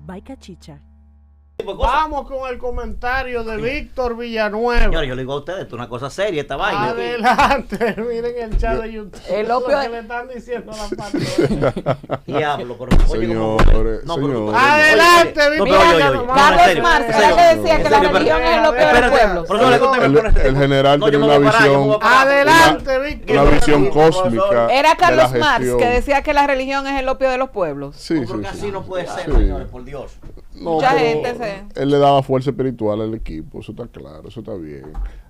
Vaya chicha. Vamos con el comentario de Víctor Villanueva. Señor, yo le digo a ustedes, esto es una cosa seria esta vaina. Adelante, miren el chat de YouTube. El opio Lo que le están diciendo a la patrona. Diablo, pero Señores, no, pero tú- señores. Adelante, no, Víctor. pero Villanueva. no, en Carlos serio, Marx, en ya serio. que decía que la En serio, religión es lo peor del Espérate, pueblo. profesor, le conté, me pone- El general No, yo tiene me una voy a parar, yo me visión, voy a parar. Adelante, Víctor. una visión Profesor. cósmica. Era de la Carlos Marx gestión. que decía que la religión es el opio de los pueblos. Sí, No, sí, creo que sí. así no puede ser, Sí. señores, por Dios. No, Mucha pero gente se- él le daba fuerza espiritual al equipo, eso está claro, eso está bien.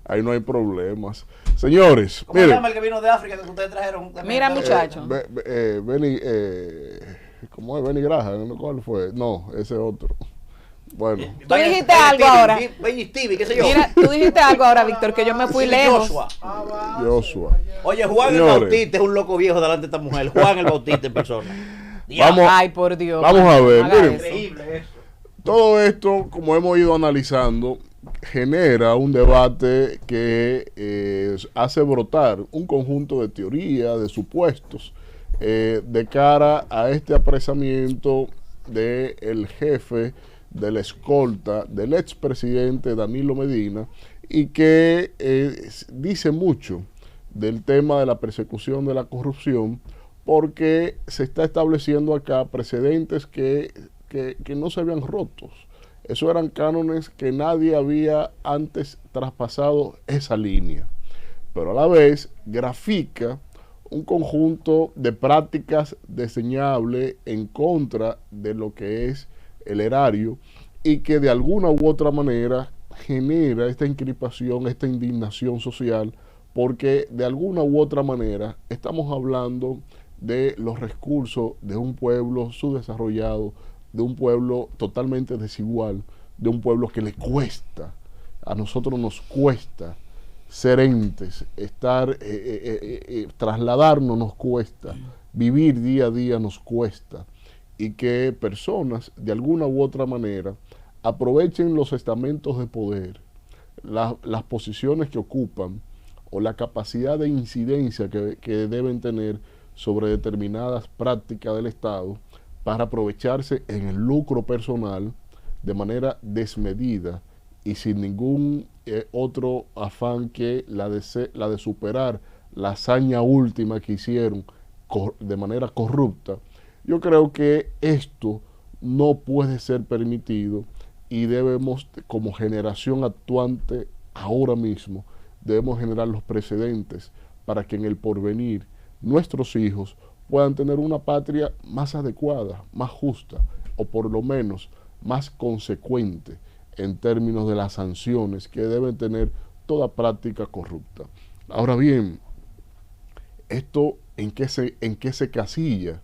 Ahí no hay problemas. Señores, ¿Cómo se miren, llama el que vino de África que ustedes trajeron? Mira, muchacho. Benny, ¿cómo es? Benny Graham, ¿cuál fue? No, ese otro. Bueno, Tú dijiste algo ahora. Benny Stevie, qué sé yo. Mira, tú dijiste algo ahora, Víctor, que yo me fui Sí, lejos. Joshua. Joshua. Oye, Juan Señores. el Bautista es un loco viejo delante de esta mujer. Juan el Bautista en persona. Vamos, Ay, por Dios. vamos a ver, no haga miren. eso. Increíble eso. Todo esto, como hemos ido analizando, genera un debate que hace brotar un conjunto de teorías, de supuestos, de cara a este apresamiento del jefe de la escolta del expresidente Danilo Medina, y que dice mucho del tema de la persecución de la corrupción, porque se está estableciendo acá precedentes que no se habían rotos. Esos eran cánones que nadie había antes traspasado esa línea. Pero a la vez grafica un conjunto de prácticas desdeñables en contra de lo que es el erario, y que de alguna u otra manera genera esta encripación, esta indignación social, porque de alguna u otra manera estamos hablando de los recursos de un pueblo subdesarrollado, de un pueblo totalmente desigual, de un pueblo que le cuesta, a nosotros nos cuesta ser entes, estar, trasladarnos nos cuesta, vivir día a día nos cuesta, y que personas de alguna u otra manera aprovechen los estamentos de poder, las posiciones que ocupan o la capacidad de incidencia que deben tener sobre determinadas prácticas del Estado para aprovecharse en el lucro personal de manera desmedida y sin ningún otro afán que la de superar la hazaña última que hicieron de manera corrupta. Yo creo que esto no puede ser permitido, y debemos, como generación actuante ahora mismo, debemos generar los precedentes para que en el porvenir nuestros hijos puedan tener una patria más adecuada, más justa, o por lo menos más consecuente en términos de las sanciones que deben tener toda práctica corrupta. Ahora bien, ¿esto en qué se casilla?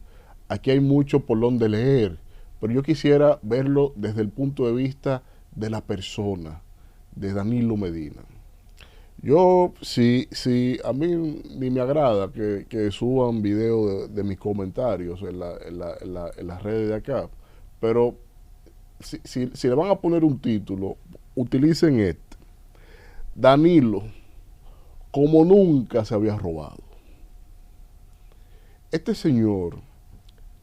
Aquí hay mucho por donde leer, pero yo quisiera verlo desde el punto de vista de la persona, de Danilo Medina. Yo, si a mí ni me agrada que suban videos de mis comentarios en las redes de acá, pero si le van a poner un título, utilicen este: Danilo, como nunca se había robado. Este señor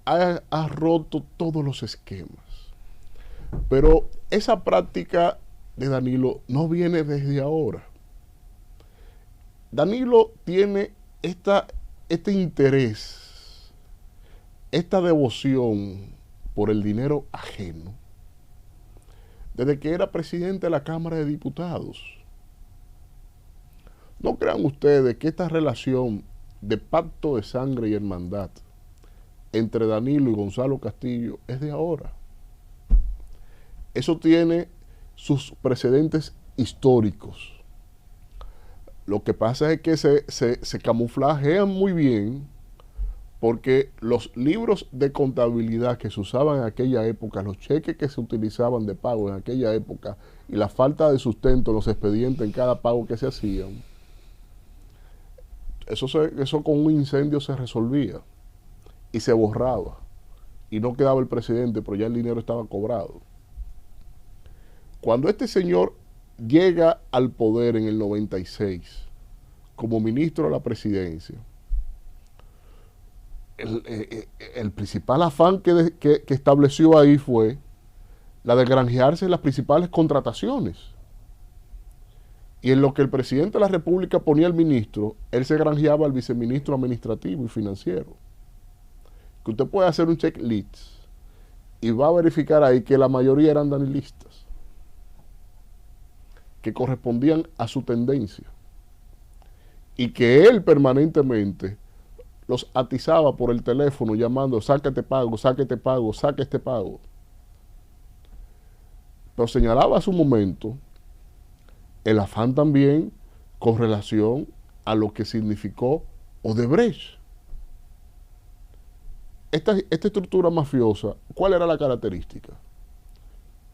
ha roto todos los esquemas, pero esa práctica de Danilo no viene desde ahora. Danilo tiene este interés, esta devoción por el dinero ajeno, desde que era presidente de la Cámara de Diputados. No crean ustedes que esta relación de pacto de sangre y hermandad entre Danilo y Gonzalo Castillo es de ahora. Eso tiene sus precedentes históricos. Lo que pasa es que se camuflajean muy bien, porque los libros de contabilidad que se usaban en aquella época, los cheques que se utilizaban de pago en aquella época, y la falta de sustento en los expedientes en cada pago que se hacían, eso con un incendio se resolvía y se borraba, y no quedaba el presidente, pero ya el dinero estaba cobrado. Cuando este señor llega al poder en el 96 como ministro de la presidencia, el principal afán que estableció ahí fue la de granjearse en las principales contrataciones. Y en lo que el presidente de la República ponía al ministro, él se granjeaba al viceministro administrativo y financiero. Que usted puede hacer un checklist y va a verificar ahí que la mayoría eran danilistas, que correspondían a su tendencia, y que él permanentemente los atizaba por el teléfono llamando, saca este pago, saca este pago, saca este pago. Pero señalaba a su momento el afán también con relación a lo que significó Odebrecht. Esta estructura mafiosa, ¿cuál era la característica?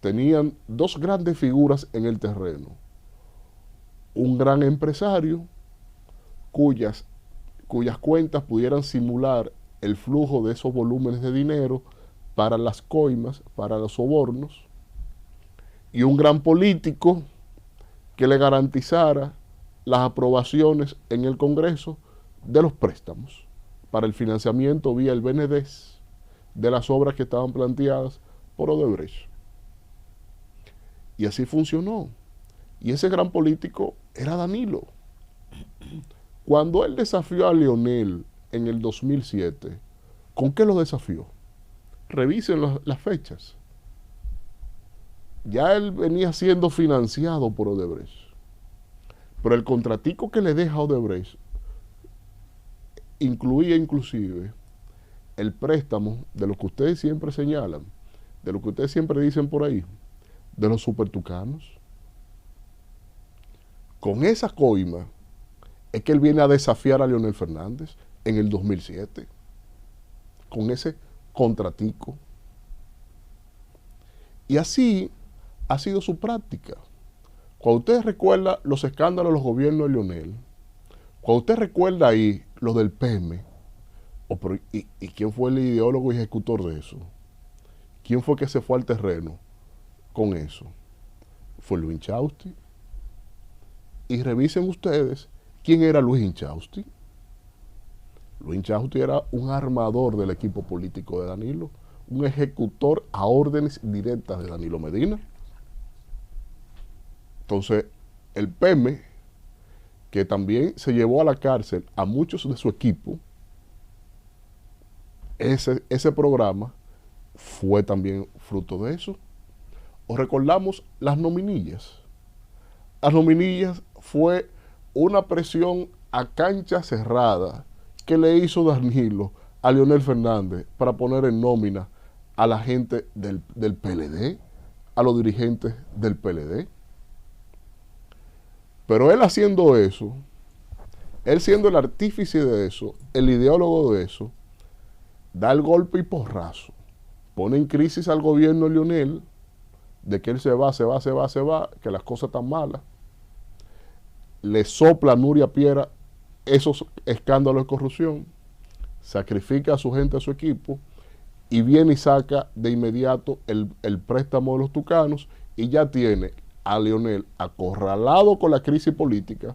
Tenían dos grandes figuras en el terreno. Un gran empresario cuyas cuentas pudieran simular el flujo de esos volúmenes de dinero para las coimas, para los sobornos, y un gran político que le garantizara las aprobaciones en el Congreso de los préstamos para el financiamiento vía el BNDES de las obras que estaban planteadas por Odebrecht. Y así funcionó. Y ese gran político era Danilo. Cuando él desafió a Leonel en el 2007, ¿con qué lo desafió? Revisen las fechas. Ya él venía siendo financiado por Odebrecht. Pero el contratico que le deja Odebrecht incluía inclusive el préstamo de lo que ustedes siempre señalan, de lo que ustedes siempre dicen por ahí, de los supertucanos. Con esa coima es que él viene a desafiar a Leonel Fernández en el 2007, con ese contratico. Y así ha sido su práctica. Cuando usted recuerda los escándalos de los gobiernos de Leonel, cuando usted recuerda ahí lo del PM, ¿y quién fue el ideólogo y ejecutor de eso? ¿Quién fue que se fue al terreno con eso? Fue Luis Inchausti. Y revisen ustedes quién era Luis Inchausti. Luis Inchausti era un armador del equipo político de Danilo, un ejecutor a órdenes directas de Danilo Medina. Entonces, el PM, que también se llevó a la cárcel a muchos de su equipo, ese programa fue también fruto de eso. ¿O recordamos las nominillas? Las nominillas fue una presión a cancha cerrada que le hizo Danilo a Leonel Fernández para poner en nómina a la gente del PLD, a los dirigentes del PLD. Pero él haciendo eso, él siendo el artífice de eso, el ideólogo de eso, da el golpe y porrazo, pone en crisis al gobierno de Leonel, de que él se va, que las cosas están malas. Le sopla a Nuria Piera esos escándalos de corrupción, sacrifica a su gente, a su equipo, y viene y saca de inmediato el préstamo de los tucanos, y ya tiene a Leonel acorralado con la crisis política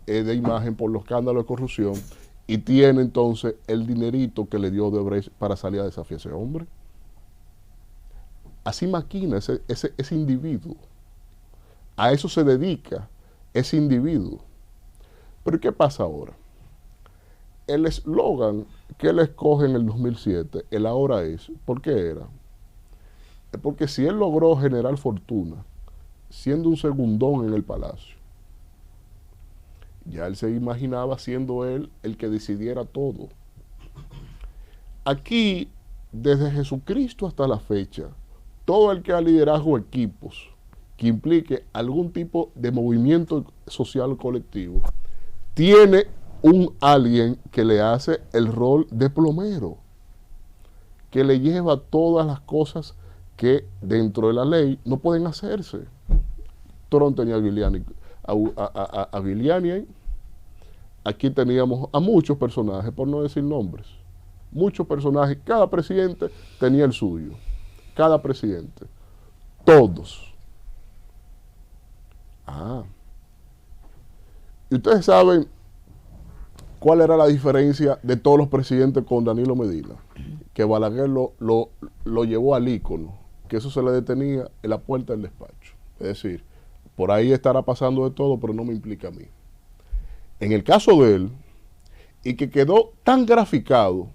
de imagen por los escándalos de corrupción, y tiene entonces el dinerito que le dio Odebrecht para salir a desafiar a ese hombre. Así maquina ese individuo. A eso se dedica ese individuo. Pero ¿qué pasa ahora? El eslogan que él escoge en el 2007, el ahora es, ¿por qué era? Es porque si él logró generar fortuna siendo un segundón en el palacio, ya él se imaginaba siendo él el que decidiera todo. Aquí, desde Jesucristo hasta la fecha, todo el que ha liderazgo equipos que implique algún tipo de movimiento social colectivo, tiene un alguien que le hace el rol de plomero, que le lleva todas las cosas que dentro de la ley no pueden hacerse. Torón tenía a Giuliani, aquí teníamos a muchos personajes, por no decir nombres, muchos personajes, cada presidente tenía el suyo, cada presidente, todos. Y ustedes saben cuál era la diferencia de todos los presidentes con Danilo Medina, que Balaguer lo llevó al ícono, que eso se le detenía en la puerta del despacho. Es decir, por ahí estará pasando de todo, pero no me implica a mí. En el caso de él, y que quedó tan graficado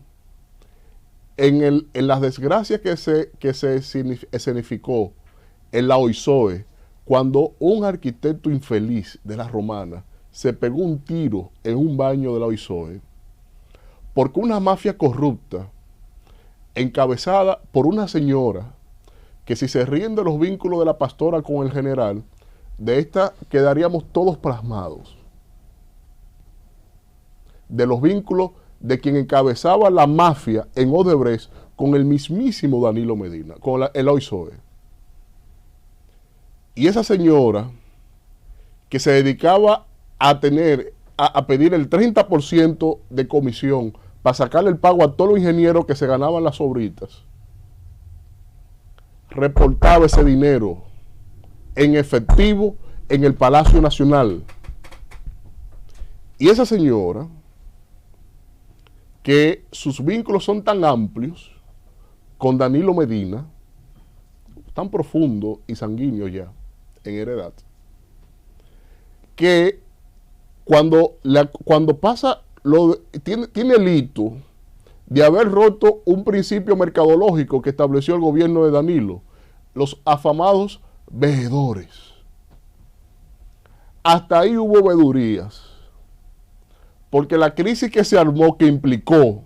en las desgracias que se escenificó en la OISOE, cuando un arquitecto infeliz de la Romana se pegó un tiro en un baño de la OISOE, porque una mafia corrupta, encabezada por una señora, que si se ríen de los vínculos de la pastora con el general, de esta quedaríamos todos plasmados. De los vínculos de quien encabezaba la mafia en Odebrecht con el mismísimo Danilo Medina, con el OISOE. Y esa señora que se dedicaba a pedir el 30% de comisión para sacarle el pago a todos los ingenieros que se ganaban las sobritas, reportaba ese dinero en efectivo en el Palacio Nacional. Y esa señora, que sus vínculos son tan amplios con Danilo Medina, tan profundo y sanguíneo ya en heredad, que cuando pasa, tiene el hito de haber roto un principio mercadológico que estableció el gobierno de Danilo, los afamados veedores. Hasta ahí hubo vedurías, porque la crisis que se armó, que implicó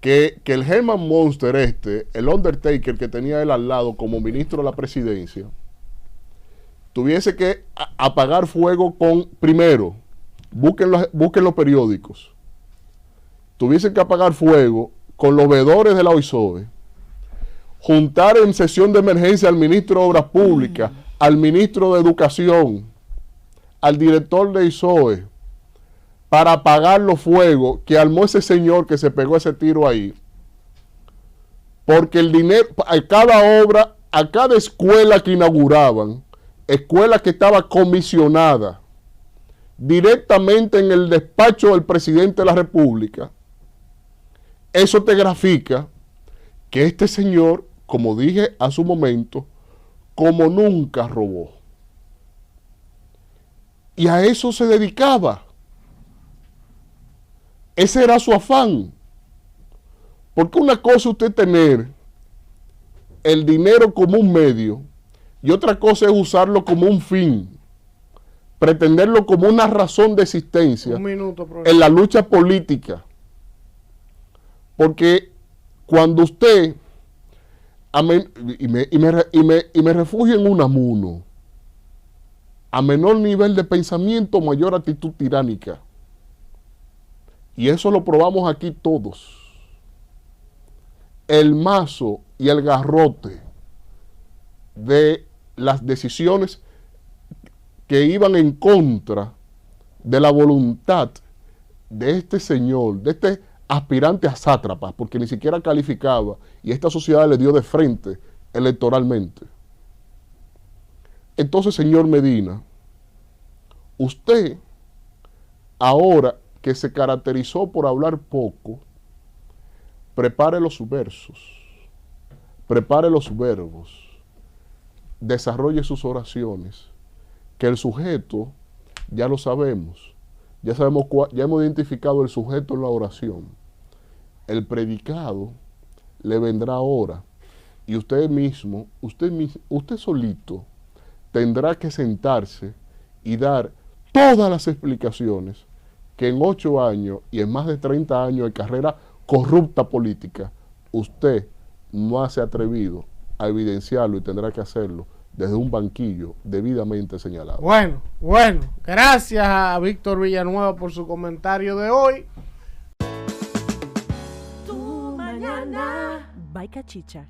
que el Herman Monster el Undertaker que tenía él al lado como ministro de la presidencia, tuviese que apagar fuego con, primero, busquen los periódicos, tuviesen que apagar fuego con los veedores de la OISOE, juntar en sesión de emergencia al ministro de Obras Públicas, al ministro de Educación, al director de ISOE, para apagar los fuegos que armó ese señor que se pegó ese tiro ahí. Porque el dinero, a cada obra, a cada escuela que inauguraban, escuela que estaba comisionada directamente en el despacho del presidente de la República, eso te grafica que este señor, como dije hace un momento, como nunca robó. Y a eso se dedicaba. Ese era su afán. Porque una cosa es usted tener el dinero como un medio y otra cosa es usarlo como un fin, pretenderlo como una razón de existencia en la lucha política. Porque cuando usted, y me refugio en Unamuno, a menor nivel de pensamiento, mayor actitud tiránica. Y eso lo probamos aquí todos. El mazo y el garrote de las decisiones que iban en contra de la voluntad de este señor, de este aspirante a sátrapa, porque ni siquiera calificaba, y esta sociedad le dio de frente electoralmente. Entonces, señor Medina, usted, ahora que se caracterizó por hablar poco, prepare los versos, prepare los verbos, desarrolle sus oraciones, que el sujeto, ya lo sabemos, ya hemos identificado el sujeto en la oración. El predicado le vendrá ahora, y usted mismo, usted solito, tendrá que sentarse y dar todas las explicaciones que en 8 años y en más de 30 años de carrera corrupta política, usted no se ha atrevido a evidenciarlo y tendrá que hacerlo desde un banquillo debidamente señalado. Bueno, gracias a Víctor Villanueva por su comentario de hoy. Tu mañana. By Cachicha.